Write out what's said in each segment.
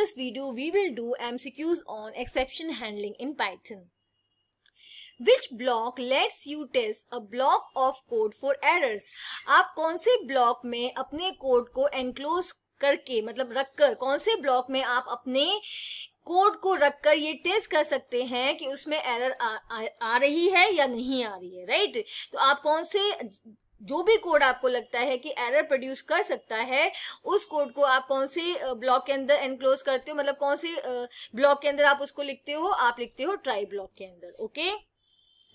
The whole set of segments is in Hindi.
this video, we will do MCQs on exception handling in Python. Which block lets you test a block of code for errors? आप कौन से ब्लॉक में अपने कोड को एनक्लोज करके मतलब रखकर, कौन से ब्लॉक में आप अपने कोड को रखकर ये टेस्ट कर सकते हैं कि उसमें एरर आ रही है या नहीं आ रही है, राइट? तो आप कौन से, जो भी कोड आपको लगता है कि एरर प्रोड्यूस कर सकता है, उस कोड को आप कौन से ब्लॉक के अंदर एनक्लोज करते हो, मतलब कौन से ब्लॉक के अंदर आप उसको लिखते हो? आप लिखते हो ट्राई ब्लॉक के अंदर, ओके?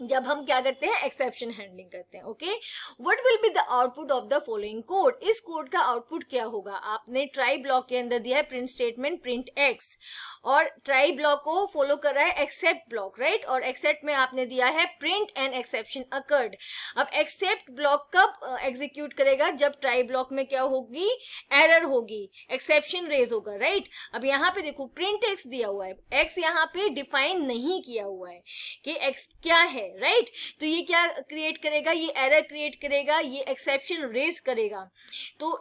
जब हम क्या करते हैं, एक्सेप्शन हैंडलिंग करते हैं, okay? What will be the output of the following code? इस कोड का आउटपुट क्या होगा? आपने ट्राई ब्लॉक के अंदर दिया है प्रिंट स्टेटमेंट प्रिंट एक्स, और ट्राई ब्लॉक को फॉलो कर रहा है एक्सेप्ट ब्लॉक, राइट? और एक्सेप्ट में आपने दिया है प्रिंट एन एक्सेप्शन अकर्ड। अब एक्सेप्ट ब्लॉक कब एग्जीक्यूट करेगा? जब ट्राई ब्लॉक में क्या होगी? एरर होगी, एक्सेप्शन रेज होगा, राइट? अब यहाँ पे देखो प्रिंट एक्स दिया हुआ है, एक्स यहाँ पे डिफाइन नहीं किया हुआ है कि एक्स क्या है, राइट? तो ये क्या क्रिएट करेगा? ये एरर क्रिएट करेगा, ये एक्सेप्शन रेज करेगा। तो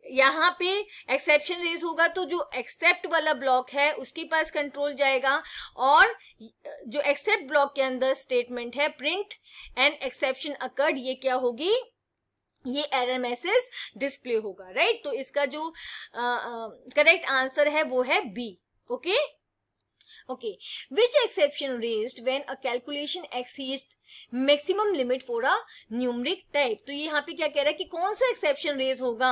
यहाँ पे एक्सेप्शन रेज होगा तो जो एक्सेप्ट वाला ब्लॉक है उसके पास कंट्रोल जाएगा, और जो एक्सेप्ट ब्लॉक के अंदर स्टेटमेंट है प्रिंट एंड एक्सेप्शन अकर्ड, ये क्या होगी? ये एरर मैसेज डिस्प्ले होगा, राइट? तो इसका जो करेक्ट आंसर है वो है B, okay? Okay, which exception raised when a calculation exceeds maximum limit for a numeric type? तो ये यहाँ पे क्या कह रहा है कि कौन सा एक्सेप्शन रेज होगा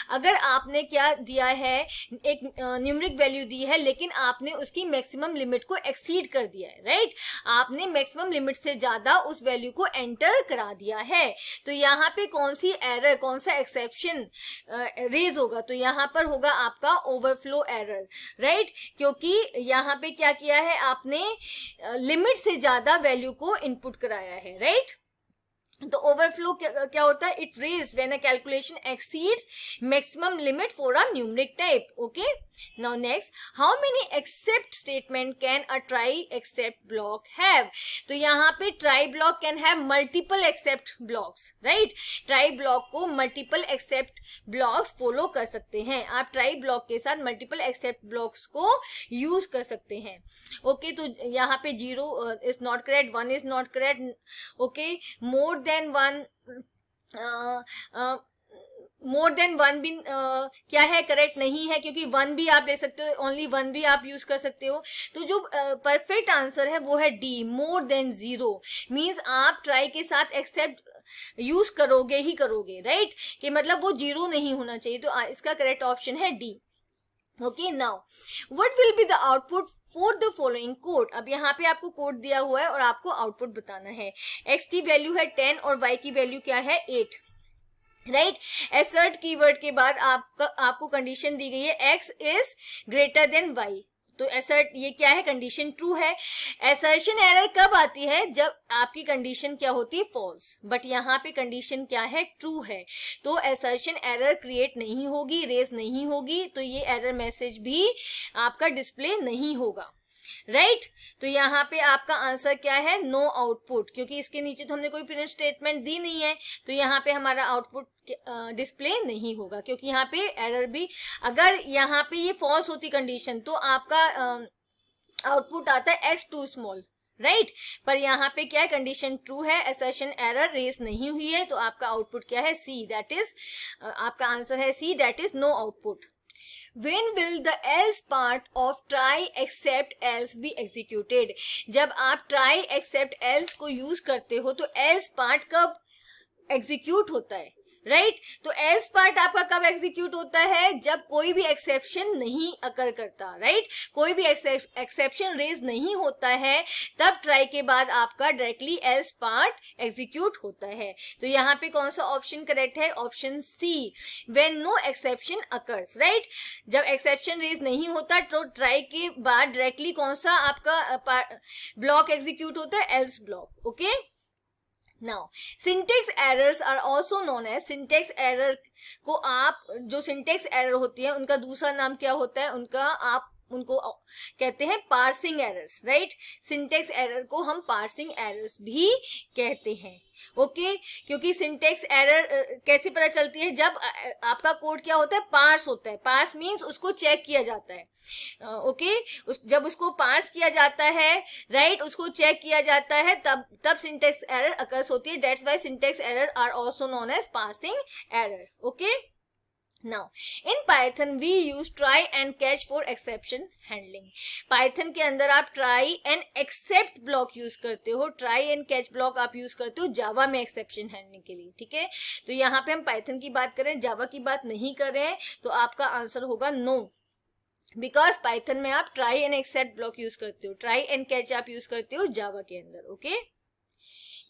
अगर आपने क्या दिया है, एक न्यूमरिक वैल्यू दी है लेकिन आपने उसकी मैक्सिमम लिमिट को एक्सीड कर दिया है, राइट? आपने मैक्सिमम लिमिट से ज्यादा उस वैल्यू को एंटर करा दिया है। तो यहाँ पे कौन सी एरर, कौन सा एक्सेप्शन रेज होगा? तो यहाँ पर होगा आपका ओवरफ्लो एरर, राइट? क्योंकि यहाँ पे क्या किया है, आपने लिमिट से ज्यादा वैल्यू को इनपुट कराया है, राइट? तो ओवरफ्लो क्या होता है? It raise when a calculation exceeds maximum limit for a numeric type, okay? Now next, how many except statement can a try except block have? तो यहाँ पे try block can have multiple except blocks, right? Try block को मल्टीपल एक्सेप्ट ब्लॉक्स फॉलो कर सकते हैं। आप ट्राई ब्लॉक के साथ मल्टीपल एक्सेप्ट ब्लॉक्स को यूज कर सकते हैं, ओके? तो यहाँ पे 0 is not correct, 1 is not correct, okay? More than one भी क्या है? करेक्ट नहीं है, क्योंकि 1 भी आप ले सकते हो, ओनली 1 भी आप यूज कर सकते हो। तो जो परफेक्ट आंसर है वो है डी, मोर देन 0। मीन्स आप ट्राई के साथ एक्सेप्ट यूज करोगे ही करोगे, राइट? कि मतलब वो 0 नहीं होना चाहिए। तो इसका करेक्ट ऑप्शन है D, okay? Now what will be the output for the following code? अब यहाँ पे आपको कोड दिया हुआ है और आपको आउटपुट बताना है। x की वैल्यू है 10 और y की वैल्यू क्या है? 8, राइट? एसर्ट कीवर्ड के बाद आपको कंडीशन दी गई है x is greater then y। तो एसर्ट ये क्या है? कंडीशन ट्रू है। एसर्शन एरर कब आती है? जब आपकी कंडीशन क्या होती है? फॉल्स। बट यहाँ पे कंडीशन क्या है? ट्रू है। तो एसर्शन एरर क्रिएट नहीं होगी, रेज नहीं होगी, तो ये एरर मैसेज भी आपका डिस्प्ले नहीं होगा, राइट? तो यहाँ पे आपका आंसर क्या है? नो आउटपुट, क्योंकि इसके नीचे तो हमने कोई प्रिंट स्टेटमेंट दी नहीं है, तो यहाँ पे हमारा आउटपुट डिस्प्ले नहीं होगा, क्योंकि यहाँ पे एरर भी, अगर यहाँ पे ये फॉल्स होती कंडीशन तो आपका आउटपुट आता है x टू स्मॉल, राइट? पर यहाँ पे क्या है? कंडीशन ट्रू है, असर्शन एरर रेस नहीं हुई है, तो आपका आउटपुट क्या है? सी, दैट इज आपका आंसर है C, that is no output. When will the else part of try except else be executed? जब आप try except else को यूज करते हो तो else part कब एग्जीक्यूट होता है, राइट? तो एल्स पार्ट आपका कब एग्जीक्यूट होता है? जब कोई भी एक्सेप्शन नहीं अकर करता, राइट? कोई भी एक्सेप्शन रेज नहीं होता है, तब ट्राई के बाद आपका डायरेक्टली एल्स पार्ट एग्जीक्यूट होता है। तो यहाँ पे कौन सा ऑप्शन करेक्ट है? Option C, when no exception occurs, right? जब एक्सेप्शन रेज नहीं होता तो ट्राई के बाद डायरेक्टली कौन सा आपका ब्लॉक एग्जीक्यूट होता है? Else block, okay? Now, syntax errors are also known as, syntax error को आप, जो syntax error होती है उनका दूसरा नाम क्या होता है? उनका आप उनको कहते हैं parsing errors, right. Syntax error को हम पार्सिंग एरर्स भी कहते हैं, ओके। क्योंकि सिंटेक्स एरर कैसे पता चलती है, जब आपका कोड क्या होता है, पार्स होता है। पार्स मीन्स उसको चेक किया जाता है, ओके। जब उसको पार्स किया जाता है, राइट, उसको चेक किया जाता है, तब सिंटेक्स एरर अकर्स होती है। That's why syntax error are also known as parsing error, okay. Now, in Python we use try and catch for exception handling. Python के अंदर आप try and except block use करते हो, try and catch block आप यूज करते हो जावा में exception handling के लिए, ठीक है। तो यहाँ पे हम Python की बात करें, जावा की बात नहीं कर रहे हैं, तो आपका आंसर होगा नो, बिकॉज Python में आप try and except block use करते हो, try and catch आप यूज करते हो जावा के अंदर, okay.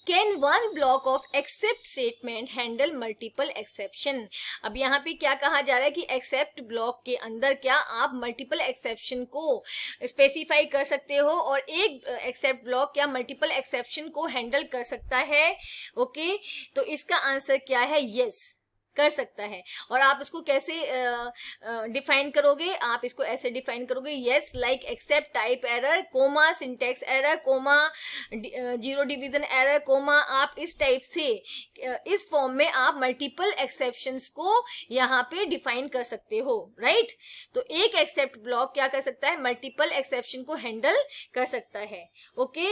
Can one block of except statement handle multiple exception? अब यहाँ पे क्या कहा जा रहा है कि except block के अंदर क्या आप multiple exception को specify कर सकते हो, और एक except block क्या multiple exception को handle कर सकता है, ओके। तो इसका आंसर क्या है, yes, कर सकता है। और आप उसको कैसे डिफाइन करोगे, आप इसको ऐसे डिफाइन करोगे, yes like except type error comma syntax error comma zero division error comma, आप इस टाइप से इस फॉर्म में आप मल्टीपल एक्सेप्शंस को यहाँ पे डिफाइन कर सकते हो, राइट। तो एक एक्सेप्ट ब्लॉक क्या कर सकता है, मल्टीपल एक्सेप्शन को हैंडल कर सकता है, ओके।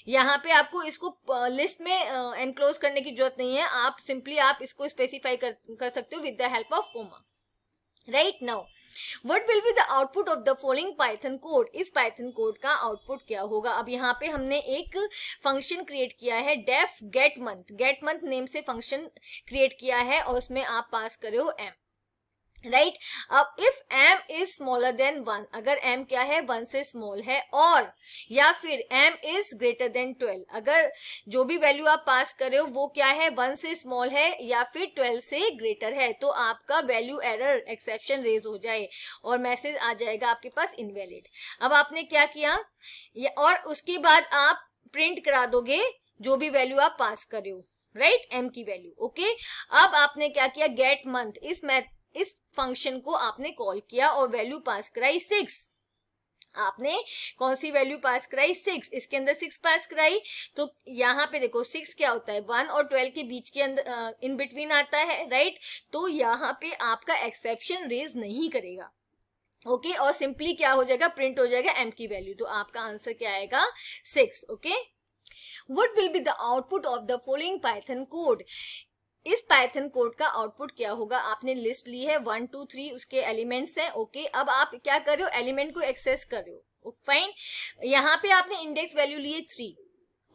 यहाँ पे आपको इसको लिस्ट में एनक्लोज करने की जरूरत नहीं है, आप सिंपली आप इसको स्पेसिफाई कर सकते हो with the help of comma, right. Now What will be the output of the following Python code? इस Python कोड का आउटपुट क्या होगा। अब यहाँ पे हमने एक फंक्शन क्रिएट किया है, def get month नेम से फंक्शन क्रिएट किया है, और उसमें आप पास करे हो m, राइट। अब if m is smaller than 1, अगर m क्या है, 1 से स्मॉल है, और या फिर m इज ग्रेटर देन 12, अगर जो भी वैल्यू आप पास कर रहे हो वो क्या है, 1 से स्मॉल है या फिर 12 से ग्रेटर है, तो आपका वैल्यू एरर एक्सेप्शन रेज हो जाए और मैसेज आ जाएगा आपके पास इनवैलिड। अब आपने क्या किया, और उसके बाद आप प्रिंट करा दोगे जो भी वैल्यू आप पास कर रहे हो, राइट, m की वैल्यू, ओके। अब आपने क्या किया, गेट मंथ इस फंक्शन को आपने कॉल किया और वैल्यू पास कराई 6। आपने कौन सी वैल्यू पास कराई, 6, इसके अंदर 6 पास कराई। तो यहाँ पे देखो 6 क्या होता है, 1 और 12 के बीच के अंदर इन बिटवीन आता है, राइट। तो यहाँ पे आपका एक्सेप्शन रेज नहीं करेगा, ओके। और सिंपली क्या हो जाएगा, प्रिंट हो जाएगा m की वैल्यू। तो आपका आंसर क्या आएगा, 6, okay. What will be the output of the following Python code? इस पाइथन कोड का आउटपुट क्या होगा, आपने लिस्ट ली है 1 2 3 उसके एलिमेंट्स हैं, ओके। अब आप क्या कर रहे हो, एलिमेंट को एक्सेस कर रहे हो, फाइन। यहाँ पे आपने इंडेक्स वैल्यू लिए 3,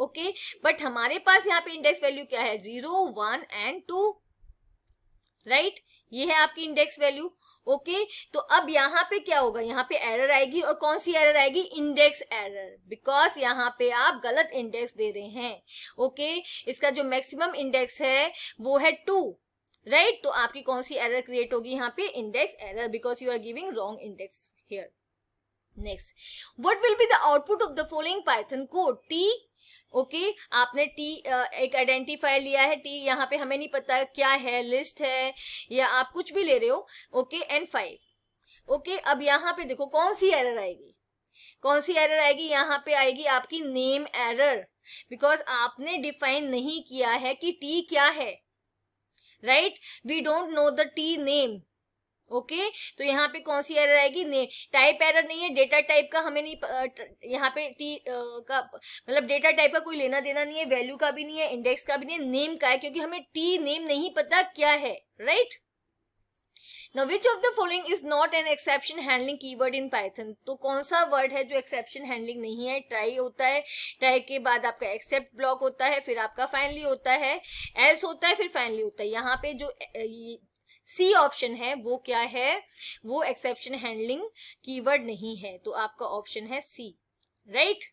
ओके, बट हमारे पास यहाँ पे इंडेक्स वैल्यू क्या है, 0 1 एंड 2, राइट। ये है आपकी इंडेक्स वैल्यू, ओके। तो अब यहाँ पे क्या होगा, यहाँ पे एरर आएगी, और कौन सी एरर आएगी, इंडेक्स एरर, बिकॉज यहाँ पे आप गलत इंडेक्स दे रहे हैं, ओके। इसका जो मैक्सिमम इंडेक्स है वो है 2, राइट। तो आपकी कौन सी एरर क्रिएट होगी यहाँ पे, index error, because you are giving wrong index here. Next, what will be the output of the following Python code, T, okay. आपने टी एक आइडेंटिफायर लिया है, टी यहाँ पे हमें नहीं पता क्या है, लिस्ट है या आप कुछ भी ले रहे हो, ओके, एंड 5, ओके। अब यहाँ पे देखो कौन सी एरर आएगी, कौन सी एरर आएगी, यहाँ पे आएगी आपकी नेम एरर, बिकॉज आपने डिफाइन नहीं किया है कि टी क्या है, right. We don't know the T name, okay. तो यहाँ पे कौन सी एरर आएगी, टाइप एरर नहीं है, डेटा टाइप का हमें नहीं, यहाँ पे टी का मतलब डेटा टाइप का कोई लेना देना नहीं है, वैल्यू का भी नहीं है, इंडेक्स का भी नहीं है, नेम का है, क्योंकि हमें टी नेम नहीं पता क्या है, right. Now which of the following is not an exception handling keyword in Python? तो कौन सा वर्ड है जो एक्सेप्शन हैंडलिंग नहीं है, ट्राई होता है, ट्राई के बाद आपका एक्सेप्ट ब्लॉक होता है, फिर आपका फाइनली होता है, एल्स होता है, फिर फाइनली होता है। यहाँ पे जो सी ऑप्शन है वो क्या है, वो एक्सेप्शन हैंडलिंग कीवर्ड नहीं है, तो आपका ऑप्शन है सी, right.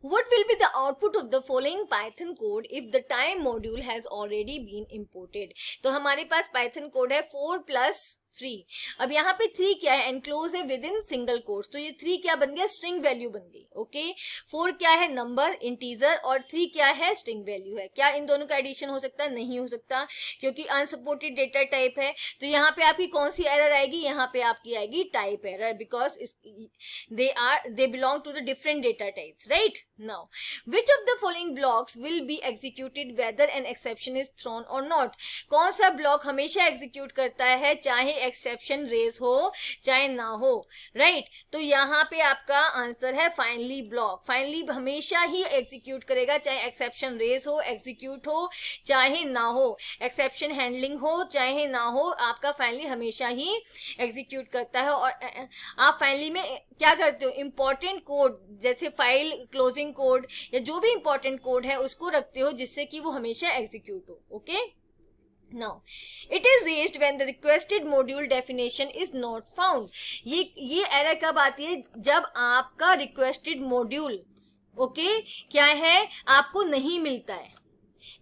What will be the output of the following Python code if the time module has already been imported? तो हमारे पास Python कोड है 4 + 3। अब यहाँ पे 3 क्या है, एनक्लोज है विद इन सिंगल कोट्स, तो ये 3 क्या बन गया, स्ट्रिंग वैल्यू बन गई। ओके 4 क्या है, नंबर इंटीजर, और 3 क्या है, स्ट्रिंग वैल्यू है। क्या इन दोनों का एडिशन हो सकता है, नहीं हो सकता, क्योंकि अनसपोर्टेड डेटा टाइप है। तो यहाँ पे आपकी कौन सी एरर आएगी, यहाँ पे आपकी आएगी type error, because they belong to the different data types, right. Now which of the following blocks will be executed whether an exception is thrown or not. कौन सा ब्लॉक हमेशा एग्जीक्यूट करता है चाहे एक्सेप्शन रेज हो चाहे ना हो, राइट। तो यहाँ पे आपका आंसर है फाइनली ब्लॉक। फाइनली हमेशा ही एग्जीक्यूट करेगा, चाहे एक्सेप्शन रेज हो, एग्जीक्यूट हो चाहे ना हो, एक्सेप्शन हैंडलिंग हो चाहे ना हो, आपका फाइनली हमेशा ही एग्जीक्यूट करता है। और आप फाइनली में क्या करते हो, इंपॉर्टेंट कोड जैसे फाइल क्लोजिंग कोड या जो भी इंपॉर्टेंट कोड है उसको रखते हो, जिससे कि वो हमेशा एग्जीक्यूट हो। Okay Now, it is raised when the requested module definition is not found. ये एरर कब आती है, जब आपका रिक्वेस्टेड मॉड्यूल क्या है, आपको नहीं मिलता है।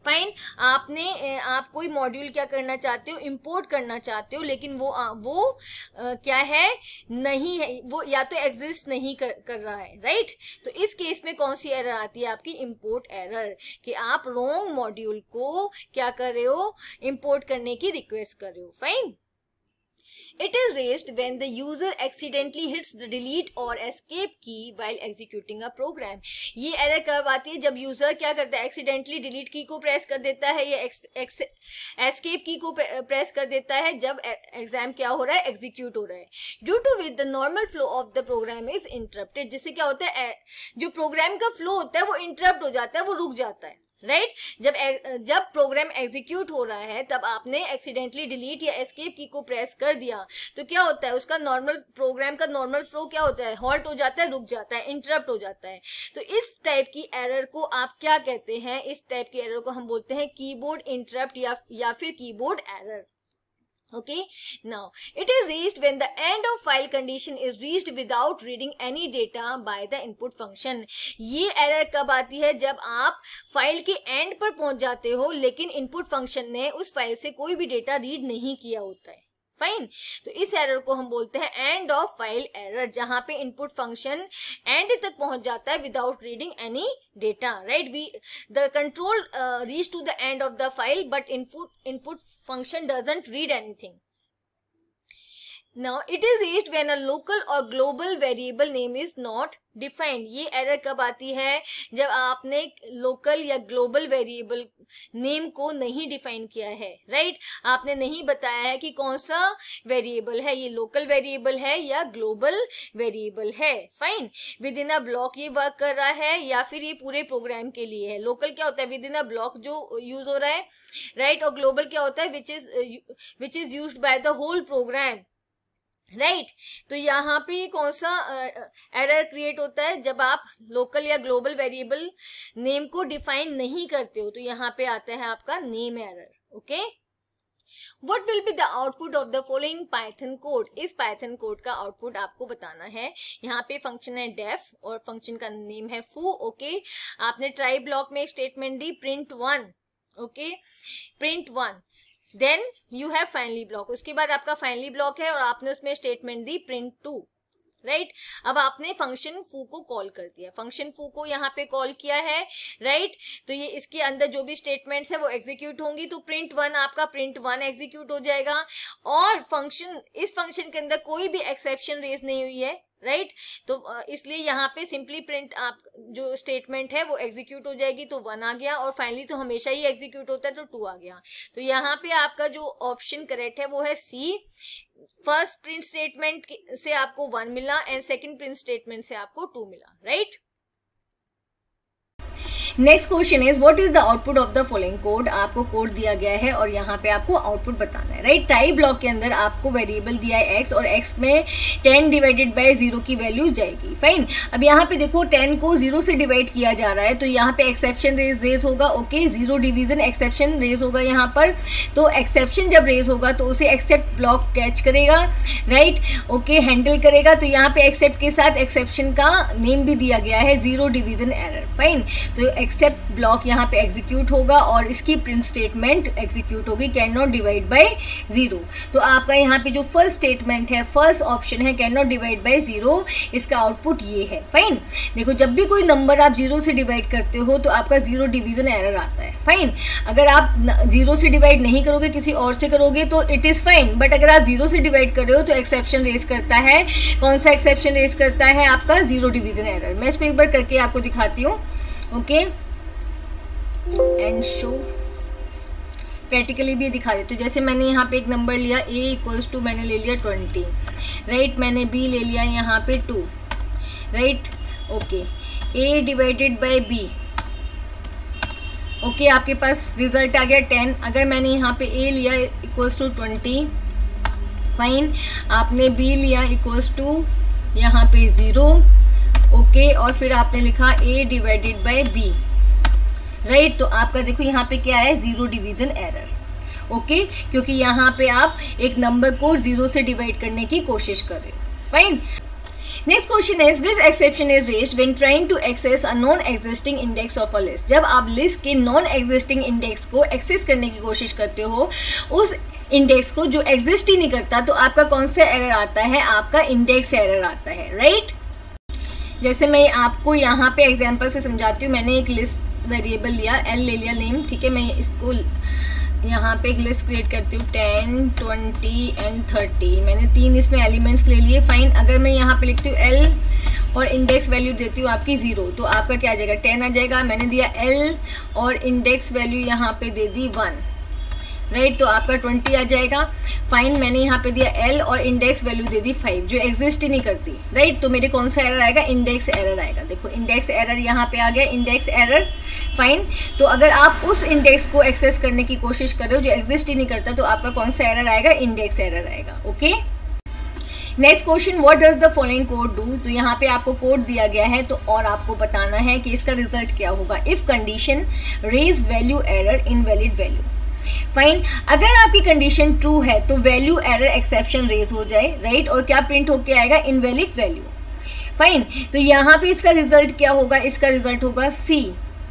फाइन, आप कोई मॉड्यूल क्या करना चाहते हो, इंपोर्ट करना चाहते हो, लेकिन वो क्या है, नहीं है, वो या तो एग्जिस्ट नहीं कर रहा है, राइट। तो इस केस में कौन सी एरर आती है आपकी, इंपोर्ट एरर, कि आप रॉन्ग मॉड्यूल को क्या कर रहे हो, इंपोर्ट करने की रिक्वेस्ट कर रहे हो। Fine, it is raised when the user accidentally hits the delete or escape key while executing a program. ये एरर कब आती है, जब यूजर क्या करता है, एक्सीडेंटली डिलीट की को प्रेस कर देता है या एस्केप की को प्रेस कर देता है जब एग्जाम क्या हो रहा है, एग्जीक्यूट हो रहा है। Due to with the normal flow of the program is interrupted, जिससे क्या होता है, जो प्रोग्राम का फ्लो होता है वो इंटरप्ट हो जाता है, वो रुक जाता है, राइट। जब प्रोग्राम एग्जीक्यूट हो रहा है तब आपने एक्सीडेंटली डिलीट या एस्केप की को प्रेस कर दिया, तो क्या होता है, उसका प्रोग्राम का नॉर्मल फ्लो क्या होता है, हॉल्ट हो जाता है, रुक जाता है, इंटरप्ट हो जाता है। तो इस टाइप की एरर को आप क्या कहते हैं, इस टाइप की एरर को हम बोलते हैं कीबोर्ड इंटरप्ट या फिर keyboard error. Okay, now it is raised when the end of file condition is reached without reading any data by the input function. ये एरर कब आती है, जब आप फाइल के एंड पर पहुंच जाते हो लेकिन इनपुट फंक्शन ने उस फाइल से कोई भी डेटा रीड नहीं किया होता है। फाइन, तो इस एरर को हम बोलते हैं एंड ऑफ फाइल एरर, जहां पे इनपुट फंक्शन एंड तक पहुंच जाता है without reading any data, right. The control reach to the end of the file but input function doesn't read anything. Now it is raised when a local or global variable name is not defined. ये एरर कब आती है, जब आपने लोकल या ग्लोबल वेरिएबल नेम को नहीं डिफाइन किया है, राइट। आपने नहीं बताया है कि कौन सा वेरिएबल है, ये लोकल वेरिएबल है या ग्लोबल वेरिएबल है। Fine, with in a block ये वर्क कर रहा है या फिर ये पूरे प्रोग्राम के लिए है। लोकल क्या होता है, विद इन अ ब्लॉक जो यूज हो रहा है, राइट। और ग्लोबल क्या होता है, which is used by the whole program, right. तो यहाँ पे कौन सा एरर क्रिएट होता है, जब आप लोकल या ग्लोबल वेरिएबल नेम को डिफाइन नहीं करते हो, तो यहाँ पे आता है आपका name error. Okay, what will be the output of the following Python code. इस पाइथन कोड का आउटपुट आपको बताना है। यहाँ पे फंक्शन है डेफ और फंक्शन का नेम है फू। ओके, आपने ट्राई ब्लॉक में एक स्टेटमेंट दी print 1, okay, print 1, then you have finally block. उसके बाद आपका फाइनली ब्लॉक है और आपने उसमें स्टेटमेंट दी प्रिंट 2, राइट। अब आपने फंक्शन फू को कॉल कर दिया, फंक्शन फू को यहाँ पे कॉल किया है, राइट। तो ये इसके अंदर जो भी स्टेटमेंट्स है वो एग्जीक्यूट होंगी, तो प्रिंट 1 आपका प्रिंट 1 एग्जीक्यूट हो जाएगा। और इस फंक्शन के अंदर कोई भी एक्सेप्शन रेज नहीं हुई है, राइट। तो इसलिए यहाँ पे सिंपली प्रिंट आप जो स्टेटमेंट है वो एग्जीक्यूट हो जाएगी, तो 1 आ गया। और फाइनली तो हमेशा ही एग्जीक्यूट होता है, तो 2 आ गया। तो यहाँ पे आपका जो ऑप्शन करेक्ट है वो है सी। फर्स्ट प्रिंट स्टेटमेंट से आपको 1 मिला एंड सेकंड प्रिंट स्टेटमेंट से आपको 2 मिला, right. Next question is what is the output of the following code. आपको कोड दिया गया है और यहाँ पे आपको आउटपुट बताना है, राइट। टाइप ब्लॉक के अंदर आपको वेरिएबल दिया है x और x में 10 डिवाइडेड बाय 0 की वैल्यू जाएगी। फाइन, अब यहाँ पे देखो 10 को 0 से डिवाइड किया जा रहा है, तो यहाँ पे एक्सेप्शन रेज होगा। ओके, 0 डिवीजन एक्सेप्शन रेज होगा यहाँ पर। तो एक्सेप्शन जब रेज होगा तो उसे एक्सेप्ट ब्लॉक कैच करेगा, राइट, ओके, हैंडल करेगा। तो यहाँ पे एक्सेप्ट के साथ एक्सेप्शन का नेम भी दिया गया है 0 डिवीजन एरर। फाइन, तो एक्सेप्ट ब्लॉक यहाँ पे एग्जीक्यूट होगा और इसकी प्रिंट स्टेटमेंट एग्जीक्यूट होगी, कैन नॉट डिवाइड बाय 0। तो आपका यहाँ पे जो फर्स्ट स्टेटमेंट है, फर्स्ट ऑप्शन है कैन नॉट डिवाइड बाय 0, इसका आउटपुट ये है। फाइन, देखो जब भी कोई नंबर आप 0 से डिवाइड करते हो तो आपका 0 डिवीजन एरर आता है। फाइन, अगर आप 0 से डिवाइड नहीं करोगे, किसी और से करोगे तो इट इज़ फाइन, बट अगर आप 0 से डिवाइड कर रहे हो तो एक्सेप्शन रेज करता है। कौन सा एक्सेप्शन रेज करता है? आपका 0 डिवीजन एरर। मैं इसको एक बार करके आपको दिखाती हूँ। ओके, एंड शो प्रैक्टिकली भी दिखा देती हूँ। जैसे मैंने यहाँ पे एक नंबर लिया a इक्वल्स टू, मैंने ले लिया 20, राइट। मैंने b ले लिया यहाँ पे 2, right. Okay, a divided by b, okay, आपके पास रिजल्ट आ गया 10। अगर मैंने यहाँ पे a लिया इक्वल्स टू 20, फाइन, आपने b लिया इक्वल्स टू यहाँ पे 0, ओके, और फिर आपने लिखा a divided by b, right. तो आपका देखो यहाँ पे क्या है? 0 डिवीजन एरर। ओके, क्योंकि यहाँ पे आप एक नंबर को 0 से डिवाइड करने की कोशिश कर रहे हो। Fine, next question is which exception is raised when trying to access a non existing index of a list. जब आप लिस्ट के नॉन एग्जिस्टिंग इंडेक्स को एक्सेस करने की कोशिश करते हो, उस इंडेक्स को जो एग्जिस्ट ही नहीं करता, तो आपका कौन सा एरर आता है? आपका इंडेक्स एरर आता है, राइट। जैसे मैं आपको यहाँ पे एग्जाम्पल से समझाती हूँ। मैंने एक लिस्ट वेरिएबल लिया, l ले लिया नेम, ठीक है। मैं इसको यहाँ पे एक लिस्ट क्रिएट करती हूँ 10, 20 एंड 30। मैंने 3 इसमें एलिमेंट्स ले लिए। फाइन, अगर मैं यहाँ पे लिखती हूँ l और इंडेक्स वैल्यू देती हूँ आपकी 0, तो आपका क्या आ जाएगा? 10 आ जाएगा। मैंने दिया l और इंडेक्स वैल्यू यहाँ पे दे दी 1, राइट, तो आपका 20 आ जाएगा। फाइन, मैंने यहाँ पे दिया l और इंडेक्स वैल्यू दे दी 5, जो एग्जिस्ट ही नहीं करती, राइट। तो मेरे कौन सा एरर आएगा? इंडेक्स एरर आएगा। देखो इंडेक्स एरर यहाँ पे आ गया, इंडेक्स एरर। फाइन, तो अगर आप उस इंडेक्स को एक्सेस करने की कोशिश कर रहे हो जो एग्जिस्ट ही नहीं करता, तो आपका कौन सा एरर आएगा? इंडेक्स एरर आएगा। Okay, next question, what does the following code do. तो यहाँ पे आपको कोड दिया गया है, तो और आपको बताना है कि इसका रिजल्ट क्या होगा। If condition raise value error invalid value. Fine, अगर आपकी कंडीशन ट्रू है तो वैल्यू एरर एक्सेप्शन रेज हो जाए, राइट, और क्या प्रिंट होके आएगा? Invalid value. फाइन, तो यहाँ पे इसका रिजल्ट क्या होगा? इसका रिजल्ट होगा C,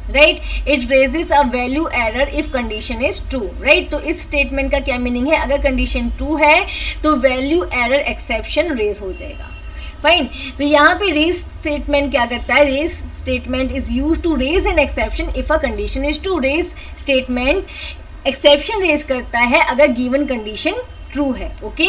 right. It raises a value error if condition is true, right. तो इस स्टेटमेंट का क्या मीनिंग है? अगर कंडीशन ट्रू है तो वैल्यू एरर एक्सेप्शन रेज हो जाएगा। फाइन, तो यहाँ पे रेज स्टेटमेंट क्या करता है? Raise statement is use to raise an exception if a condition is true. Raise statement exception raise करता है अगर गिवन कंडीशन ट्रू है। Okay,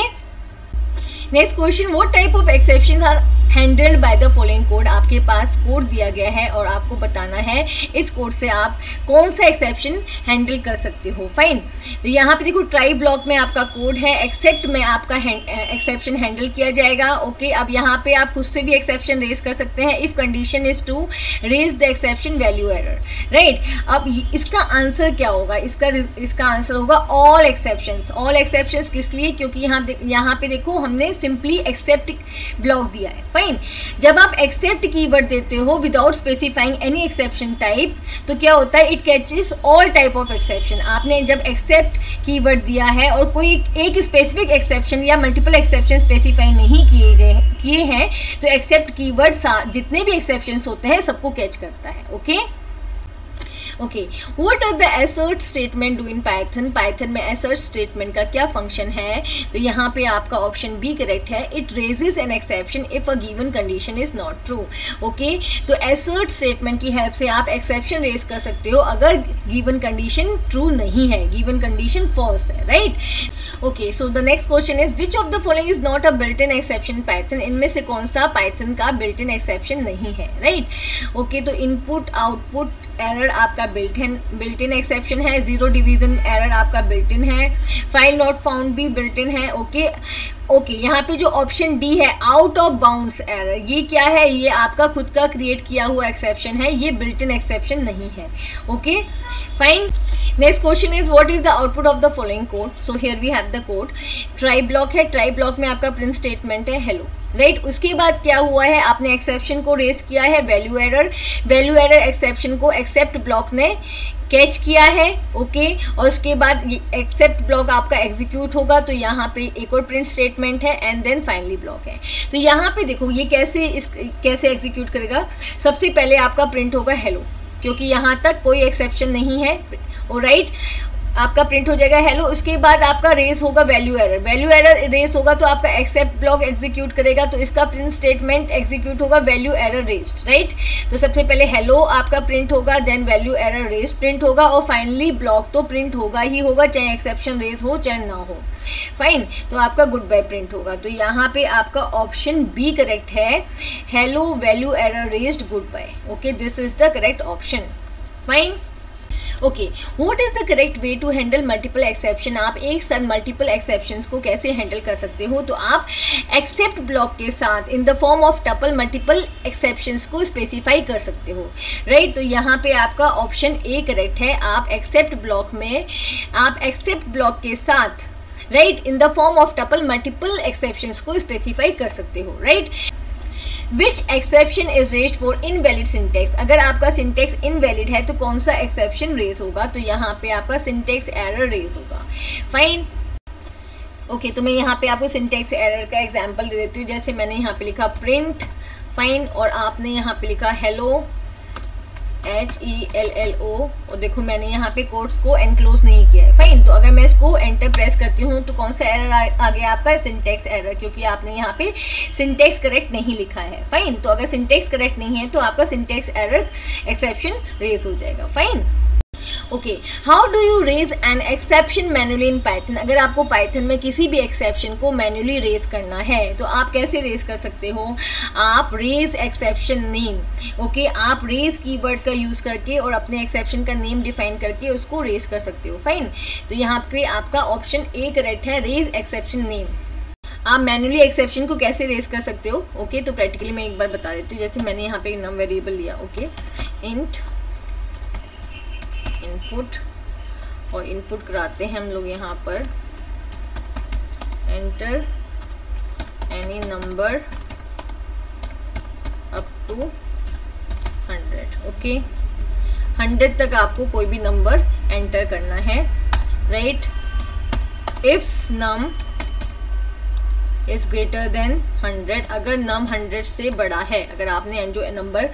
next question, what type of exceptions are handled by the following code. आपके पास कोड दिया गया है और आपको बताना है इस कोड से आप कौन सा एक्सेप्शन हैंडल कर सकते हो। फाइन, तो यहाँ पे देखो ट्राई ब्लॉक में आपका कोड है, एक्सेप्ट में आपका एक्सेप्शन हैंडल किया जाएगा। ओके, अब यहाँ पे आप खुद से भी एक्सेप्शन रेज कर सकते हैं। If condition is to raise the exception value error, right. अब इसका आंसर क्या होगा? इसका आंसर होगा ऑल एक्सेप्शंस। ऑल एक्सेप्शंस किस लिए? क्योंकि यहाँ पे देखो हमने सिंपली एक्सेप्ट ब्लॉक दिया है। फाइन, जब आप एक्सेप्ट कीवर्ड देते हो without specifying any exception type, तो क्या होता है? It catches all type of exception. आपने जब एक्सेप्ट कीवर्ड दिया है और कोई एक स्पेसिफिक एक्सेप्शन या मल्टीपल एक्सेप्शन स्पेसिफाई नहीं किए हैं, तो एक्सेप्ट कीवर्ड जितने भी एक्सेप्शंस होते हैं सबको कैच करता है। Okay, okay, what are the assert statement do in Python. Python में असर्ट स्टेटमेंट का क्या फंक्शन है? तो यहाँ पे आपका ऑप्शन बी करेक्ट है। It raises an exception if a given condition is not true. Okay, तो असर्ट स्टेटमेंट की हेल्प से आप एक्सेप्शन रेज कर सकते हो अगर गिवन कंडीशन ट्रू नहीं है, गिवन कंडीशन फॉल्स है, right. Okay, so the next question is which of the following is not a built in exception Python. इनमें से कौन सा पाइथन का बिल्ट इन एक्सेप्शन नहीं है, राइट। ओके, तो इनपुट आउटपुट एरर आपका बिल्ट इन एक्सेप्शन है। 0 डिवीजन एरर आपका बिल्ट इन है। फाइल नॉट फाउंड भी बिल्ट इन है। ओके, यहाँ पे जो ऑप्शन डी है आउट ऑफ बाउंड्स एरर, ये क्या है? ये आपका खुद का क्रिएट किया हुआ एक्सेप्शन है, ये बिल्ट इन एक्सेप्शन नहीं है। Okay, fine. Next question is what is the output of the following code. So here we have the code. Try block है, ट्राई ब्लॉक में आपका प्रिंट स्टेटमेंट है हेलो, राइट। उसके बाद क्या हुआ है? आपने एक्सेप्शन को रेज किया है, वैल्यू एरर एक्सेप्शन को एक्सेप्ट ब्लॉक ने कैच किया है। ओके, और उसके बाद एक्सेप्ट ब्लॉक आपका एग्जीक्यूट होगा, तो यहाँ पे एक और प्रिंट स्टेटमेंट है एंड देन फाइनली ब्लॉक है। तो यहाँ पे देखो ये कैसे एग्जीक्यूट करेगा। सबसे पहले आपका प्रिंट होगा हेलो, क्योंकि यहाँ तक कोई एक्सेप्शन नहीं है। ऑलराइट, आपका प्रिंट हो जाएगा हेलो। उसके बाद आपका रेस होगा value error. Value error raise होगा तो आपका एक्सेप्ट ब्लॉक एग्जीक्यूट करेगा, तो इसका प्रिंट स्टेटमेंट एग्जीक्यूट होगा वैल्यू एरर रेस्ड, राइट। तो सबसे पहले हेलो आपका प्रिंट होगा, then value error raised print होगा, और फाइनली ब्लॉक तो प्रिंट होगा ही होगा, चाहे एक्सेप्शन रेस हो चाहे ना हो। फाइन, तो आपका गुड बाय प्रिंट होगा। तो यहाँ पे आपका ऑप्शन बी करेक्ट है, hello value error raised goodbye. Okay, this is the correct option. Fine, okay, what is the correct way to handle multiple exception. आप एक साथ मल्टीपल एक्सेप्शंस को कैसे हैंडल कर सकते हो। तो आप एक्सेप्ट ब्लॉक के साथ इन the form of tuple multiple exceptions को स्पेसिफाई कर सकते हो, राइट। तो यहाँ पे आपका ऑप्शन ए करेक्ट है। आप एक्सेप्ट ब्लॉक में आप एक्सेप्ट ब्लॉक के साथ right in the form of tuple multiple exceptions को स्पेसिफाई कर सकते हो, right. Which exception is raised for invalid syntax. अगर आपका सिंटेक्स इनवैलिड है तो कौन सा एक्सेप्शन रेज होगा। तो यहाँ पे आपका सिंटेक्स एरर रेज होगा। फाइन, ओके, तो मैं यहाँ पे आपको सिंटेक्स एरर का एग्जांपल दे देती हूँ। जैसे मैंने यहाँ पे लिखा प्रिंट, फाइन, और आपने यहाँ पे लिखा हेलो HELLO, और देखो मैंने यहाँ पे कोड्स को एनक्लोज नहीं किया है। फाइन, तो अगर मैं इसको एंटर प्रेस करती हूँ तो कौन सा एरर आ गया आपका, सिंटेक्स एरर, क्योंकि आपने यहाँ पे सिंटेक्स करेक्ट नहीं लिखा है। फाइन, तो अगर सिंटेक्स करेक्ट नहीं है तो आपका सिंटेक्स एरर एक्सेप्शन रेज हो जाएगा। Fine, okay, how do you raise an exception manually in Python. अगर आपको पाइथन में किसी भी एक्सेप्शन को मैन्युअली रेज करना है तो आप कैसे रेज कर सकते हो। आप रेज एक्सेप्शन नेम, ओके, आप रेज कीवर्ड का यूज करके और अपने एक्सेप्शन का नेम डिफाइन करके उसको रेज कर सकते हो। फाइन, तो यहाँ पे आपका ऑप्शन ए करेक्ट है, रेज एक्सेप्शन नेम। आप मैन्युअली एक्सेप्शन को कैसे रेज कर सकते हो। ओके, तो प्रैक्टिकली मैं एक बार बता देती हूँ। जैसे मैंने यहाँ पे एक नम वेरिएबल लिया, ओके, इंट इनपुट, और इनपुट कराते हैं हम लोग यहाँ पर enter any number up to 100। Okay, 100 तक आपको कोई भी नंबर एंटर करना है, right. If num is greater than 100, अगर नम 100 से बड़ा है, अगर आपने जो नंबर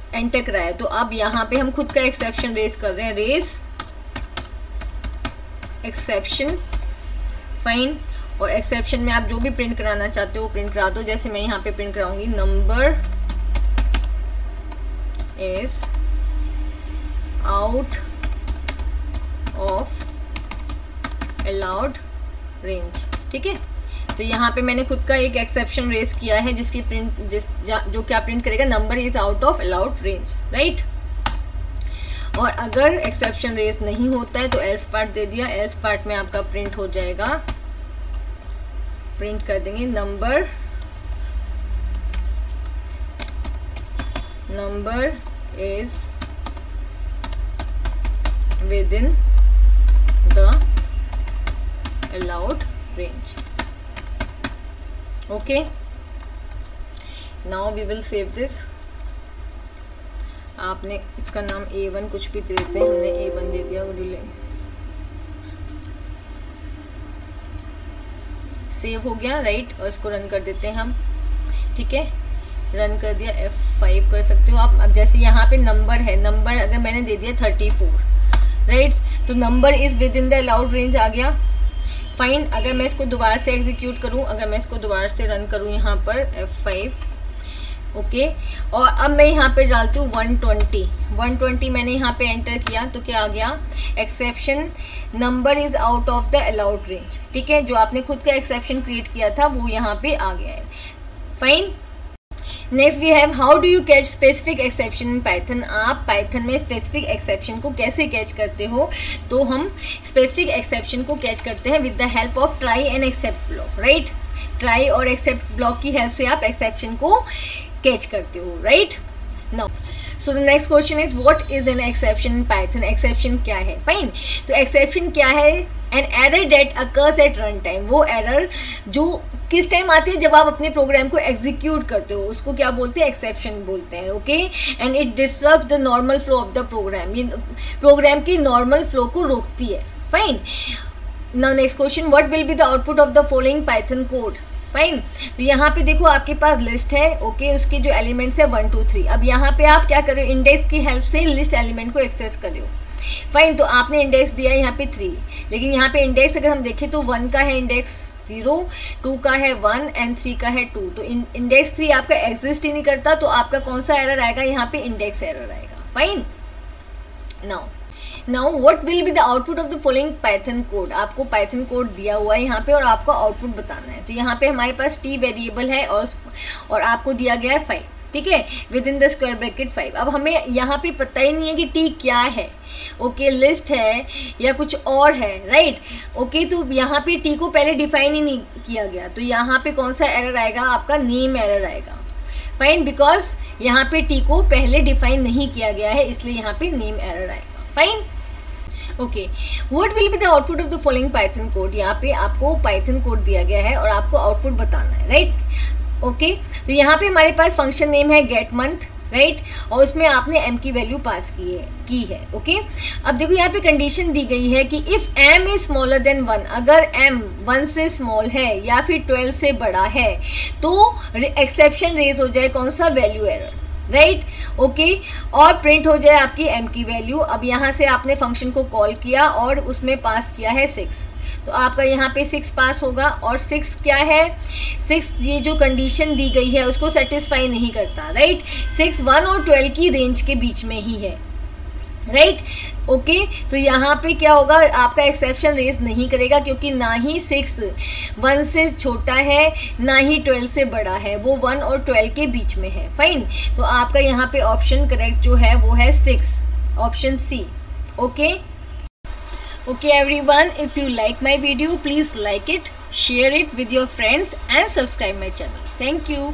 एंटर कराया, तो अब यहाँ पे हम खुद का एक्सेप्शन रेज कर रहे हैं, रेज एक्सेप्शन। फाइन, और एक्सेप्शन में आप जो भी प्रिंट कराना चाहते हो प्रिंट करा दो। जैसे मैं यहाँ पे प्रिंट कराऊंगी number is out of allowed range, ठीक है। तो यहाँ पे मैंने खुद का एक एक्सेप्शन रेज किया है जिसकी प्रिंट जो क्या प्रिंट करेगा, number is out of allowed range, right. और अगर एक्सेप्शन रेज नहीं होता है तो एल्स पार्ट दे दिया। एल्स पार्ट में आपका प्रिंट हो जाएगा, प्रिंट कर देंगे number is within the allowed range. Okay, now we will save this. आपने इसका नाम A1 कुछ भी दे देते हैं, हमने A1 दे दिया, वो डिले सेव हो गया, राइट। और इसको रन कर देते हैं हम, ठीक है, रन कर दिया। F5 कर सकते हो आप। अब जैसे यहाँ पे नंबर है, नंबर अगर मैंने दे दिया 34, राइट, तो number is within the allowed range आ गया। फाइन, अगर मैं इसको दोबारा से एग्जीक्यूट करूं, अगर मैं इसको दोबारा से रन करूं यहाँ पर F5, ओके, और अब मैं यहाँ पे डालती हूँ 120 मैंने यहाँ पे एंटर किया तो क्या आ गया, exception number is out of the allowed range, ठीक है। जो आपने खुद का एक्सेप्शन क्रिएट किया था वो यहाँ पे आ गया है। Fine, next we have how do you catch specific exception in Python. आप पाइथन में स्पेसिफिक एक्सेप्शन को कैसे कैच करते हो। तो हम स्पेसिफिक एक्सेप्शन को कैच करते हैं with the help of try and except block, right. Try और एक्सेप्ट ब्लॉक की हेल्प से आप एक्सेप्शन को कैच करते हो, right. Now so the next question is what is an exception in Python. Exception क्या है। फाइन, तो एक्सेप्शन क्या है, an error date occurs at run time. वो एरर जो किस टाइम आती है, जब आप अपने प्रोग्राम को एग्जीक्यूट करते हो, उसको क्या बोलते हैं, एक्सेप्शन बोलते हैं, okay. And it disturbs the normal flow of the program. ये प्रोग्राम की नॉर्मल फ्लो को रोकती है। Fine, now next question, what will be the output of the following Python code. Fine. तो यहाँ पे देखो आपके पास लिस्ट है, ओके, उसके जो एलिमेंट्स है 1 2 3। अब यहाँ पे आप क्या कर रहे हो, इंडेक्स की हेल्प से लिस्ट एलिमेंट को एक्सेस कर रहे हो। फाइन, तो आपने इंडेक्स दिया है यहाँ पे 3, लेकिन यहाँ पे इंडेक्स अगर हम देखें तो 1 का है इंडेक्स 0, 2 का है 1 एंड 3 का है 2। तो इंडेक्स 3 आपका एग्जिस्ट ही नहीं करता, तो आपका कौन सा एरर आएगा, यहाँ पे इंडेक्स एरर आएगा। Fine, now what will be the output of the following Python code. आपको पाइथन कोड दिया हुआ है यहाँ पे और आपको आउटपुट बताना है। तो यहाँ पे हमारे पास t वेरिएबल है और आपको दिया गया है 5, ठीक है, within the square bracket 5। अब हमें यहाँ पे पता ही नहीं है कि t क्या है, ओके, लिस्ट है या कुछ और है, राइट, ओके। तो यहाँ पे t को पहले डिफाइन ही नहीं किया गया, तो यहाँ पे कौन सा एरर आएगा, आपका नेम एरर आएगा। फाइन, बिकॉज यहाँ पे t को पहले डिफाइन नहीं किया गया है, इसलिए यहाँ पे नेम एरर आएगा। Fine, okay, what will be the output of the following Python code. यहाँ पे आपको पाइथन कोड दिया गया है और आपको आउटपुट बताना है, राइट, ओके। तो यहाँ पे हमारे पास फंक्शन नेम है गेट मंथ, राइट, और उसमें आपने m की वैल्यू पास की है, ओके। अब देखो यहाँ पे कंडीशन दी गई है कि if m is smaller than 1, अगर m 1 से स्मॉल है या फिर 12 से बड़ा है तो एक्सेप्शन रेज हो जाए, कौन सा, वैल्यू एरर, राइट, ओके, और प्रिंट हो जाए आपकी m की वैल्यू। अब यहाँ से आपने फंक्शन को कॉल किया और उसमें पास किया है 6, तो आपका यहाँ पे 6 पास होगा। और 6 क्या है, 6 ये जो कंडीशन दी गई है उसको सेटिस्फाई नहीं करता, राइट। 6 1 और 12 की रेंज के बीच में ही है, राइट, ओके। तो यहाँ पे क्या होगा, आपका एक्सेप्शन रेज नहीं करेगा क्योंकि ना ही 6 1 से छोटा है ना ही 12 से बड़ा है, वो 1 और 12 के बीच में है। फाइन, तो आपका यहाँ पे ऑप्शन करेक्ट जो है वो है 6, option C, okay. Okay everyone, if you like my video, please like it, share it with your friends and subscribe my channel. Thank you.